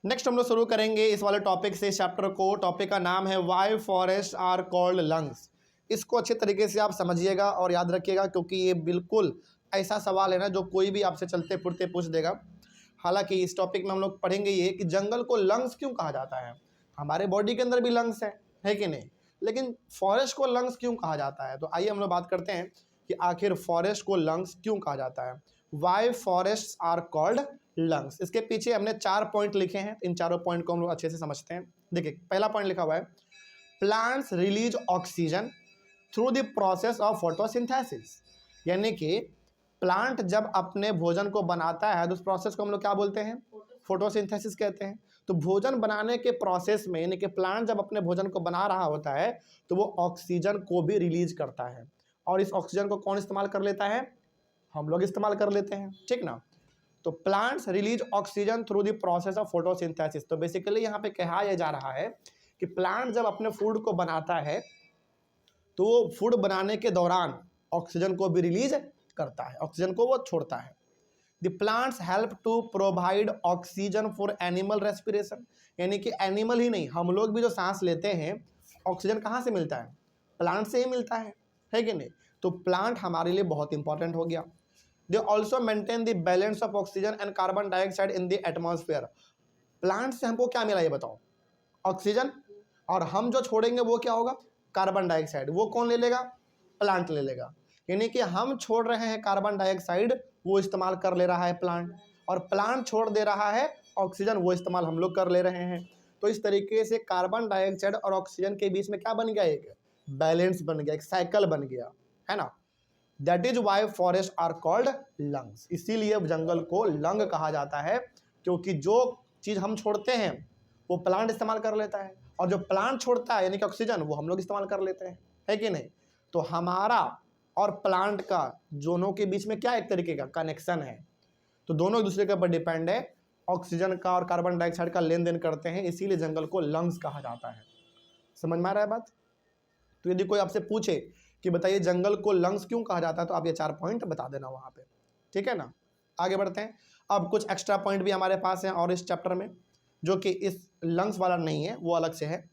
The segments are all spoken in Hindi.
नेक्स्ट हम लोग शुरू करेंगे इस वाले टॉपिक से चैप्टर को। टॉपिक का नाम है why forest are called lungs. इसको अच्छे तरीके से आप समझिएगा और याद रखिएगा, क्योंकि ये बिल्कुल ऐसा सवाल है ना जो कोई भी आपसे चलते फिरते पूछ देगा। हालांकि इस टॉपिक में हम लोग पढ़ेंगे ये कि जंगल को लंग्स क्यों कहा जाता है। हमारे बॉडी के अंदर भी लंग्स है कि नहीं, लेकिन फॉरेस्ट को लंग्स क्यों कहा जाता है। तो आइए हम लोग बात करते हैं कि आखिर फॉरेस्ट को लंग्स क्यों कहा जाता है। Why forest are called lungs. इसके पीछे हमने 4 पॉइंट लिखे हैं, इन चारों पॉइंट को हम लोग अच्छे से समझते हैं। देखिए, पहला पॉइंट लिखा हुआ है plants release oxygen through the process of photosynthesis. यानी कि प्लांट जब अपने भोजन को बनाता है तो उस प्रोसेस को हम लोग क्या बोलते हैं, फोटोसिंथेसिस कहते हैं। तो भोजन बनाने के प्रोसेस में यानी कि प्लांट जब अपने भोजन को बना रहा होता है तो वो ऑक्सीजन को भी रिलीज करता है, और इस ऑक्सीजन को कौन इस्तेमाल कर लेता है, हम लोग इस्तेमाल कर लेते हैं, ठीक ना। तो plants release oxygen through the process of photosynthesis. तो बेसिकली यहाँ पे कहा यह जा रहा है कि प्लांट जब अपने फूड को बनाता है तो वो फूड बनाने के दौरान ऑक्सीजन को भी रिलीज करता है, ऑक्सीजन को वो छोड़ता है। The plants help to provide oxygen for animal respiration. यानी कि एनिमल ही नहीं, हम लोग भी जो सांस लेते हैं ऑक्सीजन कहाँ से मिलता है, प्लांट से ही मिलता है कि नहीं। तो प्लांट हमारे लिए बहुत इंपॉर्टेंट हो गया। They also maintain the balance of oxygen and carbon dioxide in the atmosphere. Plant से हमको क्या मिला ये बताओ, ऑक्सीजन, और हम जो छोड़ेंगे वो क्या होगा, कार्बन डाइऑक्साइड। वो कौन ले लेगा, प्लांट ले लेगा। यानी कि हम छोड़ रहे हैं कार्बन डाइऑक्साइड, वो इस्तेमाल कर ले रहा है प्लांट, और प्लांट छोड़ दे रहा है ऑक्सीजन, वो इस्तेमाल हम लोग कर ले रहे हैं। तो इस तरीके से कार्बन डाइऑक्साइड और ऑक्सीजन के बीच में क्या बन गया, एक बैलेंस बन गया, एक साइकिल बन गया, है ना। That is why forest are called lungs. इसीलिए जंगल को लंग कहा जाता है, क्योंकि जो चीज़ हम छोड़ते हैं वो प्लांट इस्तेमाल कर लेता है, और जो प्लांट छोड़ता है यानी कि ऑक्सीजन, वो हम लोग इस्तेमाल कर लेते हैं, है कि नहीं। तो हमारा और प्लांट का दोनों के बीच में क्या एक तरीके का कनेक्शन है। तो दोनों एक दूसरे के ऊपर डिपेंड है, ऑक्सीजन का और कार्बन डाइऑक्साइड का लेन देन करते हैं, इसीलिए जंगल को लंग्स कहा जाता है। समझ में आ रहा है बात। तो यदि कोई आपसे पूछे कि बताइए जंगल को लंग्स क्यों कहा जाता है, तो आप ये 4 पॉइंट बता देना वहाँ पे, ठीक है ना। आगे बढ़ते हैं। अब कुछ एक्स्ट्रा पॉइंट भी हमारे पास हैं और इस चैप्टर में, जो कि इस लंग्स वाला नहीं है, वो अलग से है।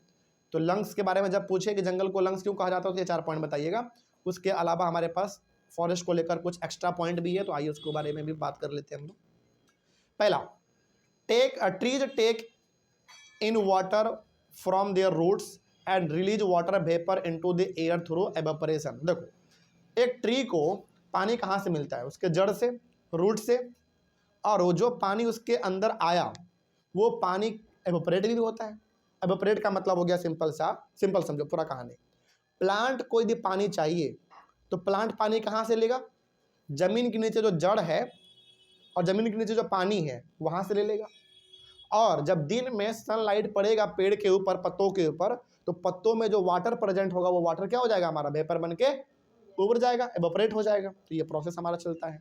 तो लंग्स के बारे में जब पूछे कि जंगल को लंग्स क्यों कहा जाता है तो ये 4 पॉइंट बताइएगा। उसके अलावा हमारे पास फॉरेस्ट को लेकर कुछ एक्स्ट्रा पॉइंट भी है, तो आइए उसके बारे में भी बात कर लेते हैं हम लोग। पहला, trees take in water from their roots and release water vapour into the air through evaporation. देखो, एक ट्री को पानी कहाँ से मिलता है, उसके जड़ से, रूट से, और वो जो पानी उसके अंदर आया वो पानी एवेपोरेट भी होता है। एवेपोरेट का मतलब हो गया सिंपल समझो पूरा कहानी। प्लांट को यदि पानी चाहिए तो प्लांट पानी कहाँ से लेगा, जमीन के नीचे जो जड़ है और जमीन के नीचे जो पानी है वहाँ से ले लेगा। और जब दिन में सनलाइट पड़ेगा पेड़ के ऊपर, पत्तों के ऊपर, तो पत्तों में जो वाटर प्रेजेंट होगा वो वाटर क्या हो जाएगा, हमारा वेपर बन के उबर जाएगा, एवेपोरेट हो जाएगा। तो ये प्रोसेस हमारा चलता है।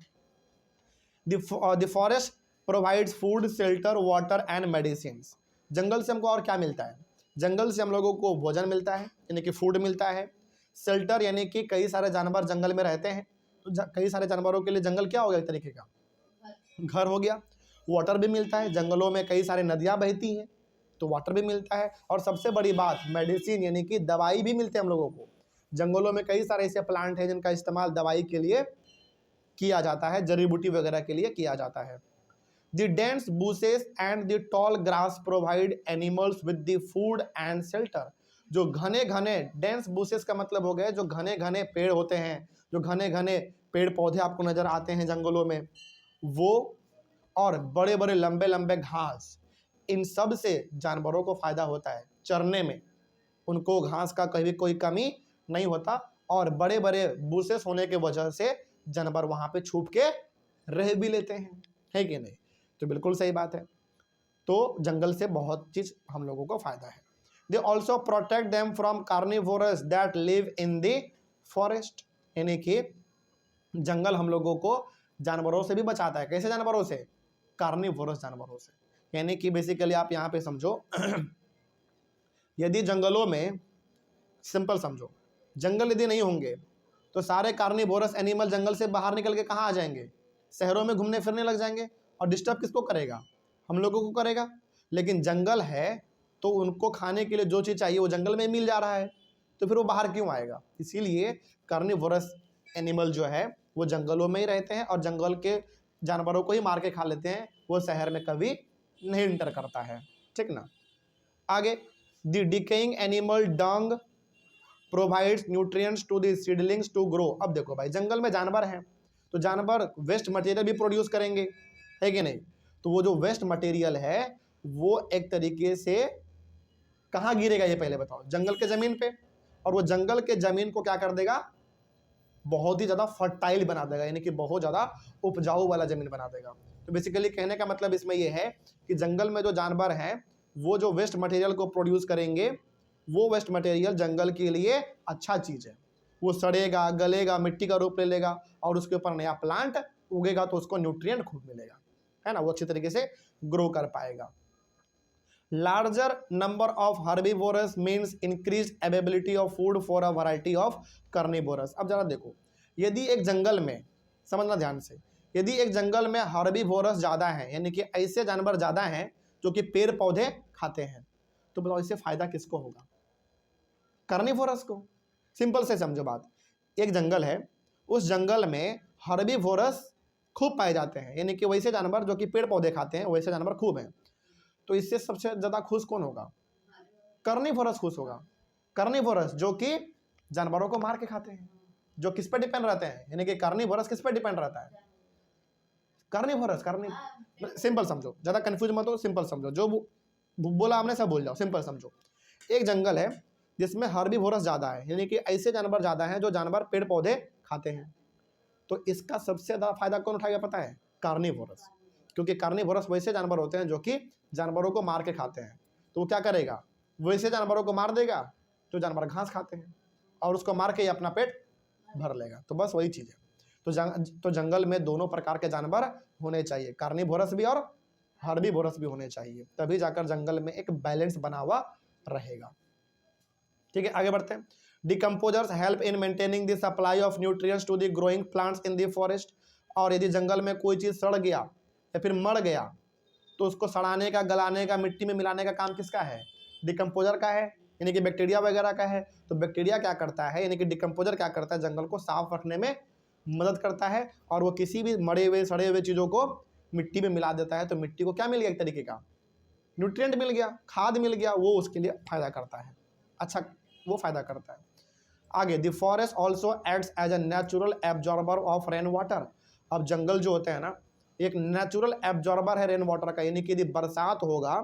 The forest provides food, shelter, water and medicine. जंगल से हमको और क्या मिलता है, जंगल से हम लोगों को भोजन मिलता है यानी कि फूड मिलता है। शेल्टर यानी कि कई सारे जानवर जंगल में रहते हैं, तो कई सारे जानवरों के लिए जंगल क्या हो गया, एक तरीके का घर हो गया। वाटर भी मिलता है, जंगलों में कई सारे नदियाँ बहती हैं तो वाटर भी मिलता है। और सबसे बड़ी बात मेडिसिन यानी कि दवाई भी मिलते हैं हम लोगों को। जंगलों में कई सारे ऐसे प्लांट हैं जिनका इस्तेमाल दवाई के लिए किया जाता है, जड़ी बूटी वगैरह के लिए किया जाता है। The dense bushes and the tall grass provide animals with the food and shelter. जो घने घने, डेंस बुशेस का मतलब हो गया जो घने घने पेड़ होते हैं, जो घने घने पेड़ पौधे आपको नजर आते हैं जंगलों में, वो और बड़े बड़े लंबे लंबे घास, इन सब से जानवरों को फायदा होता है चरने में। उनको घास का कभी कोई कमी नहीं होता, और बड़े बड़े बुशेस होने के वजह से जानवर वहाँ पे छुप के रह भी लेते हैं, है कि नहीं। तो बिल्कुल सही बात है। तो जंगल से बहुत चीज़ हम लोगों को फायदा है। They also protect them from carnivorous that live in the forest. यानी कि जंगल हम लोगों को जानवरों से भी बचाता है। कैसे जानवरों से, कार्निवोरस जानवरों से। यानी कि बेसिकली आप यहाँ पे समझो यदि जंगलों में, सिंपल समझो, जंगल यदि नहीं होंगे तो सारे कार्निवोरस एनिमल जंगल से बाहर निकल के कहाँ आ जाएंगे, शहरों में घूमने फिरने लग जाएंगे। और डिस्टर्ब किसको करेगा, हम लोगों को करेगा। लेकिन जंगल है तो उनको खाने के लिए जो चीज़ चाहिए वो जंगल में मिल जा रहा है, तो फिर वो बाहर क्यों आएगा। इसीलिए कार्निवोरस एनिमल जो है वो जंगलों में ही रहते हैं और जंगल के जानवरों को ही मार के खा लेते हैं, वो शहर में कभी नहीं इंटर करता है, ठीक ना। आगे, the decaying animal dung provides nutrients to the seedlings to grow. अब देखो भाई, जंगल में जानवर हैं तो जानवर वेस्ट मटेरियल भी प्रोड्यूस करेंगे, है कि नहीं। तो वो जो वेस्ट मटेरियल है वो एक तरीके से कहाँ गिरेगा ये पहले बताओ, जंगल के जमीन पे, और वो जंगल के जमीन को क्या कर देगा, बहुत ही ज़्यादा फर्टाइल बना देगा, यानी कि बहुत ज़्यादा उपजाऊ वाला ज़मीन बना देगा। तो बेसिकली कहने का मतलब इसमें ये है कि जंगल में जो जानवर हैं वो जो वेस्ट मटेरियल को प्रोड्यूस करेंगे, वो वेस्ट मटेरियल जंगल के लिए अच्छा चीज़ है। वो सड़ेगा, गलेगा, मिट्टी का रूप ले लेगा और उसके ऊपर नया प्लांट उगेगा तो उसको न्यूट्रिएंट खूब मिलेगा, है ना, वो अच्छी तरीके से ग्रो कर पाएगा। Larger number of herbivorous means increase availability of food for a variety of carnivorous. अब जरा देखो, यदि एक जंगल में, समझना ध्यान से, यदि एक जंगल में हर्बीवोरस ज़्यादा है, यानी कि ऐसे जानवर ज़्यादा हैं जो कि पेड़ पौधे खाते हैं, तो बताओ इससे फायदा किसको होगा, कार्निवोरस को। सिंपल से समझो बात, एक जंगल है, उस जंगल में हर्बीवोरस खूब पाए जाते हैं, यानी कि वैसे जानवर जो कि पेड़ पौधे खाते हैं वैसे जानवर खूब हैं, तो इससे सबसे ज़्यादा खुश कौन होगा, कार्निवोरस खुश होगा। कार्निवोरस जो कि जानवरों को मार के खाते हैं, जो किस पे डिपेंड रहते हैं, यानी कि कार्निवोरस किस पे डिपेंड रहता है, कार्निवोरस, सिंपल समझो, ज़्यादा कंफ्यूज मत हो, सिंपल समझो, जो बोला हमने सब भूल जाओ, सिंपल समझो। एक जंगल है जिसमें हर्बीवोरस ज़्यादा है, यानी कि ऐसे जानवर ज़्यादा हैं जो जानवर पेड़ पौधे खाते हैं, तो इसका सबसे ज़्यादा फायदा कौन उठाएगा पता है, कार्निवोरस। क्योंकि कार्निवोरस वैसे जानवर होते हैं जो कि जानवरों को मार के खाते हैं, तो वो क्या करेगा, वैसे जानवरों को मार देगा जो जानवर घास खाते हैं और उसको मार के ही अपना पेट भर लेगा। तो बस वही चीज़ है। तो जंगल में दोनों प्रकार के जानवर होने चाहिए, कार्निवोरस भी और हर्बीवोरस भी होने चाहिए, तभी जाकर जंगल में एक बैलेंस बना हुआ रहेगा। ठीक है, आगे बढ़ते हैं। Decomposers help in maintaining the supply of nutrients to the growing plants in the forest. और यदि जंगल में कोई चीज़ सड़ गया या फिर मर गया तो उसको सड़ाने का, गलाने का, मिट्टी में मिलाने का काम किसका है, डिकम्पोजर का है, यानी कि बैक्टीरिया वगैरह का है। तो बैक्टीरिया क्या करता है, यानी कि डिकम्पोजर क्या करता है, जंगल को साफ रखने में मदद करता है, और वो किसी भी मरे हुए सड़े हुए चीज़ों को मिट्टी में मिला देता है, तो मिट्टी को क्या मिल गया, एक तरीके का न्यूट्रिएंट मिल गया, खाद मिल गया, वो उसके लिए फायदा करता है, अच्छा वो फायदा करता है। आगे, the forest also acts as a natural absorber of rain water. अब जंगल जो होते हैं ना, एक नेचुरल एब्जॉर्बर है रेन वाटर का, यानी कि यदि बरसात होगा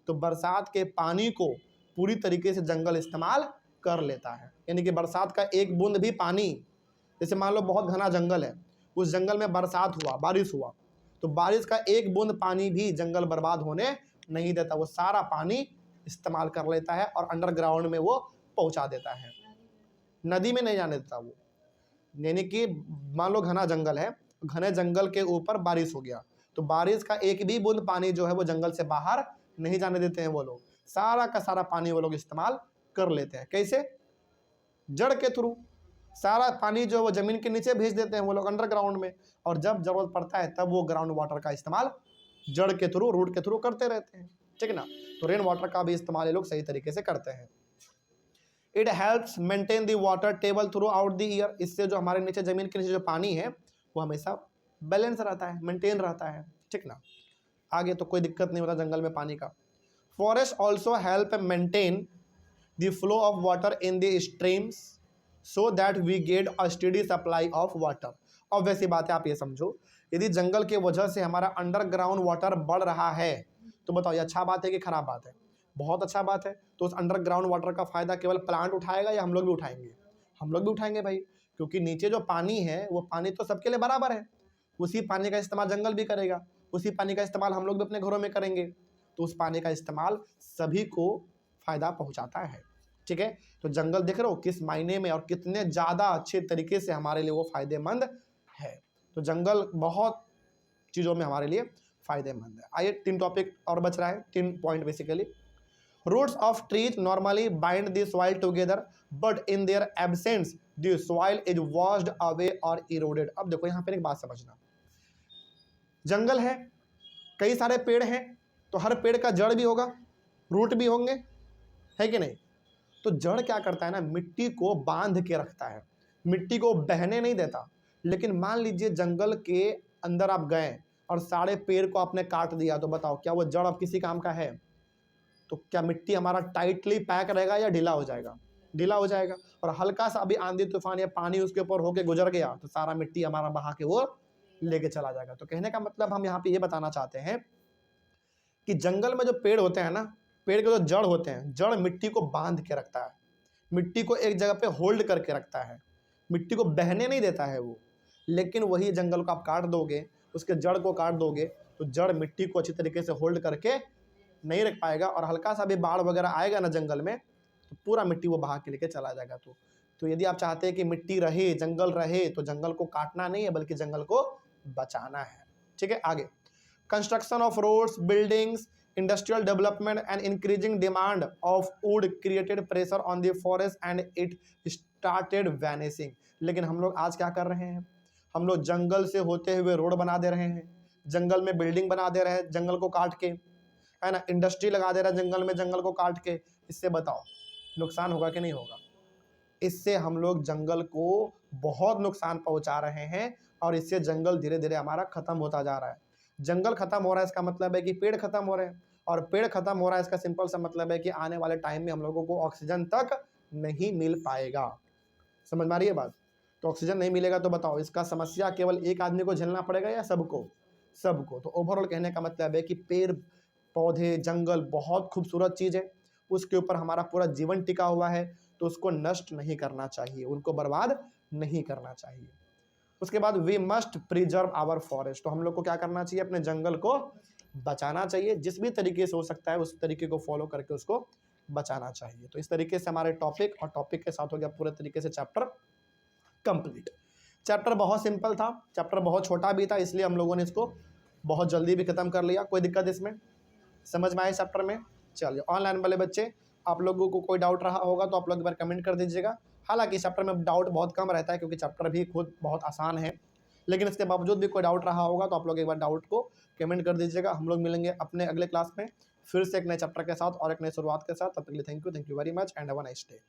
तो बरसात के पानी को पूरी तरीके से जंगल इस्तेमाल कर लेता है, यानी कि बरसात का एक बूंद भी पानी, जैसे मान लो बहुत घना जंगल है, उस जंगल में बरसात हुआ, बारिश हुआ, तो बारिश का एक बूंद पानी भी जंगल बर्बाद होने नहीं देता, वो सारा पानी इस्तेमाल कर लेता है और अंडरग्राउंड में वो पहुंचा देता है, नदी में नहीं जाने देता वो। यानी कि मान लो घना जंगल है, घने जंगल के ऊपर बारिश हो गया, तो बारिश का एक भी बूंद पानी जो है वो जंगल से बाहर नहीं जाने देते हैं वो लोग, सारा का सारा पानी वो लोग इस्तेमाल कर लेते हैं। कैसे, जड़ के थ्रू सारा पानी जो है वो जमीन के नीचे भेज देते हैं वो लोग अंडरग्राउंड में, और जब जरूरत पड़ता है तब वो ग्राउंड वाटर का इस्तेमाल जड़ के थ्रू, रूट के थ्रू करते रहते हैं, ठीक है ना। तो रेन वाटर का भी इस्तेमाल ये लोग सही तरीके से करते हैं। It helps maintain the water table through out the year. इससे जो हमारे नीचे जमीन के नीचे जो पानी है वो हमेशा बैलेंस रहता है, मेंटेन रहता है, ठीक ना। आगे तो कोई दिक्कत नहीं होता जंगल में पानी का। Forest also help maintain the flow of water in the streams so that we get a steady supply of water. और वैसी बात है, आप ये समझो, यदि जंगल के वजह से हमारा अंडरग्राउंड वाटर बढ़ रहा है तो बताओ ये अच्छा बात है कि खराब बात है, बहुत अच्छा बात है। तो उस अंडरग्राउंड वाटर का फायदा केवल प्लांट उठाएगा या हम लोग भी उठाएंगे, हम लोग भी उठाएंगे भाई, क्योंकि नीचे जो पानी है वो पानी तो सबके लिए बराबर है, उसी पानी का इस्तेमाल जंगल भी करेगा, उसी पानी का इस्तेमाल हम लोग भी अपने घरों में करेंगे, तो उस पानी का इस्तेमाल सभी को फायदा पहुंचाता है, ठीक है। तो जंगल देख रहे हो किस मायने में और कितने ज़्यादा अच्छे तरीके से हमारे लिए वो फायदेमंद है। तो जंगल बहुत चीज़ों में हमारे लिए फायदेमंद है। आइए 3 टॉपिक और बच रहा है, 3 point basically. Roots of trees normally bind the soil together, but in their absence, the soil is washed away or eroded. अब देखो यहाँ पे एक बात समझना, जंगल है, कई सारे पेड़ हैं, तो हर पेड़ का जड़ भी होगा, रूट भी होंगे, है कि नहीं। तो जड़ क्या करता है ना, मिट्टी को बांध के रखता है, मिट्टी को बहने नहीं देता। लेकिन मान लीजिए जंगल के अंदर आप गए और सारे पेड़ को आपने काट दिया, तो बताओ क्या वो जड़ अब किसी काम का है। तो क्या मिट्टी हमारा टाइटली पैक रहेगा या ढीला हो जाएगा, ढीला हो जाएगा। और हल्का सा अभी आंधी तूफान या पानी उसके ऊपर होके गुजर गया तो सारा मिट्टी हमारा बहा के वो लेके चला जाएगा। तो कहने का मतलब हम यहाँ पे ये बताना चाहते हैं कि जंगल में जो पेड़ होते हैं ना, पेड़ के जो जड़ होते हैं, जड़ मिट्टी को बांध के रखता है, मिट्टी को एक जगह पे होल्ड करके रखता है, मिट्टी को बहने नहीं देता है वो। लेकिन वही जंगल को आप काट दोगे, उसके जड़ को काट दोगे, तो जड़ मिट्टी को अच्छी तरीके से होल्ड करके नहीं रख पाएगा, और हल्का सा भी बाढ़ वगैरह आएगा ना जंगल में, तो पूरा मिट्टी वो बहा के लेके चला जाएगा। तो यदि आप चाहते हैं कि मिट्टी रहे, जंगल रहे, तो जंगल को काटना नहीं है बल्कि जंगल को बचाना है। ठीक है, आगे। Construction of roads, buildings, industrial development and increasing demand of wood created pressure on the forest and it started vanishing. लेकिन हम लोग आज क्या कर रहे हैं, हम लोग जंगल से होते हुए रोड बना दे रहे हैं, जंगल में बिल्डिंग बना दे रहे हैं जंगल को काट के, है ना, इंडस्ट्री लगा दे रहा है जंगल में जंगल को काट के। इससे बताओ नुकसान होगा कि नहीं होगा। इससे हम लोग जंगल को बहुत नुकसान पहुंचा रहे हैं, और इससे जंगल धीरे धीरे हमारा खत्म होता जा रहा है। जंगल खत्म हो रहा है इसका मतलब है कि पेड़ खत्म हो रहे हैं, और पेड़ खत्म हो रहा है इसका सिंपल सा मतलब है कि आने वाले टाइम में हम लोगों को ऑक्सीजन तक नहीं मिल पाएगा। समझ में आ रही है बात। तो ऑक्सीजन नहीं मिलेगा तो बताओ इसका समस्या केवल एक आदमी को झेलना पड़ेगा या सबको, सबको। तो ओवरऑल कहने का मतलब है कि पेड़ पौधे जंगल बहुत खूबसूरत चीज़ है, उसके ऊपर हमारा पूरा जीवन टिका हुआ है, तो उसको नष्ट नहीं करना चाहिए, उनको बर्बाद नहीं करना चाहिए। उसके बाद we must preserve our forest. तो हम लोग को क्या करना चाहिए, अपने जंगल को बचाना चाहिए, जिस भी तरीके से हो सकता है उस तरीके को फॉलो करके उसको बचाना चाहिए। तो इस तरीके से हमारे टॉपिक और टॉपिक के साथ हो गया पूरे तरीके से चैप्टर कंप्लीट। चैप्टर बहुत सिंपल था, चैप्टर बहुत छोटा भी था, इसलिए हम लोगों ने इसको बहुत जल्दी भी खत्म कर लिया। कोई दिक्कत इसमें समझ में आए चैप्टर में। चलिए, ऑनलाइन वाले बच्चे आप लोगों को कोई डाउट रहा होगा तो आप लोग एक बार कमेंट कर दीजिएगा। हालांकि चैप्टर में डाउट बहुत कम रहता है क्योंकि चैप्टर भी खुद बहुत आसान है, लेकिन इसके बावजूद भी कोई डाउट रहा होगा तो आप लोग एक बार डाउट को कमेंट कर दीजिएगा। हम लोग मिलेंगे अपने अगले क्लास में फिर से एक नए चैप्टर के साथ और एक नई शुरुआत के साथ। तब तक के लिए thank you very much and have a nice day.